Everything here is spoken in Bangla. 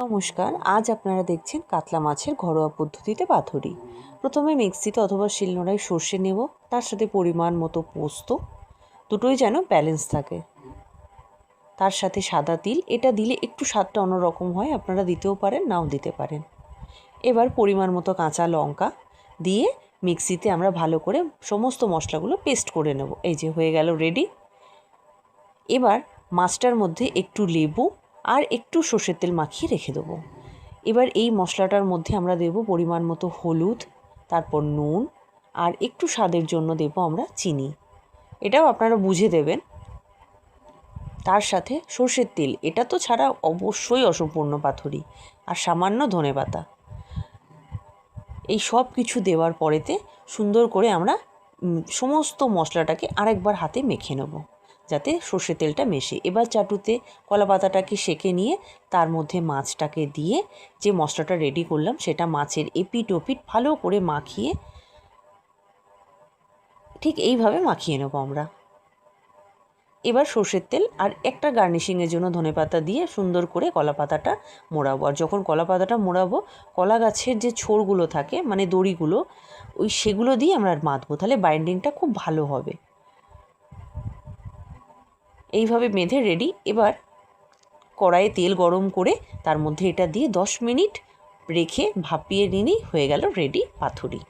নমস্কার, আজ আপনারা দেখছেন কাতলা মাছের ঘরোয়া পদ্ধতিতে পাতুরি। প্রথমে মিক্সিতে অথবা শিলনোড়ায় সর্ষে নেব, তার সাথে পরিমাণ মতো পোস্ত, দুটোই যেন ব্যালেন্স থাকে। তার সাথে সাদা তিল, এটা দিলে একটু স্বাদটা অন্যরকম হয়, আপনারা দিতেও পারেন নাও দিতে পারেন। এবার পরিমাণ মতো কাঁচা লঙ্কা দিয়ে মিক্সিতে আমরা ভালো করে সমস্ত মশলাগুলো পেস্ট করে নেব। এই যে হয়ে গেল রেডি। এবার মাছটার মধ্যে একটু লেবু আর একটু সর্ষের তেল মাখিয়ে রেখে দেবো। এবার এই মশলাটার মধ্যে আমরা দেব পরিমাণ মতো হলুদ, তারপর নুন, আর একটু স্বাদের জন্য দেব আমরা চিনি, এটাও আপনারা বুঝে দেবেন। তার সাথে সর্ষের তেল, এটা তো ছাড়া অবশ্যই অসম্পূর্ণ পাতুরি, আর সামান্য ধনেপাতা। এই সব কিছু দেওয়ার পরেতে সুন্দর করে আমরা সমস্ত মশলাটাকে আরেকবার হাতে মেখে নেব, যাতে সর্ষের তেলটা মেশে। এবার চাটুতে কলা পাতাটাকে সেঁকে নিয়ে তার মধ্যে মাছটাকে দিয়ে যে মশলাটা রেডি করলাম সেটা মাছের এপিঠ ওপিঠ ভালো করে মাখিয়ে ঠিক এইভাবে মাখিয়ে নেব আমরা। এবার সর্ষের তেল আর একটা গার্নিশিংয়ের জন্য ধনেপাতা দিয়ে সুন্দর করে কলা পাতাটা মোড়াবো। আর যখন কলা পাতাটা মোড়াবো, কলা গাছের যে ছোড়গুলো থাকে মানে দড়িগুলো, সেগুলো দিয়ে আমরা বাঁধবো, তাহলে বাইন্ডিংটা খুব ভালো হবে। এইভাবে বেঁধে রেডি। এবার কড়াইয়ে তেল গরম করে তার মধ্যে এটা দিয়ে 10 মিনিট রেখে ভাপিয়ে নিলেই হয়ে গেল রেডি পাতুরি।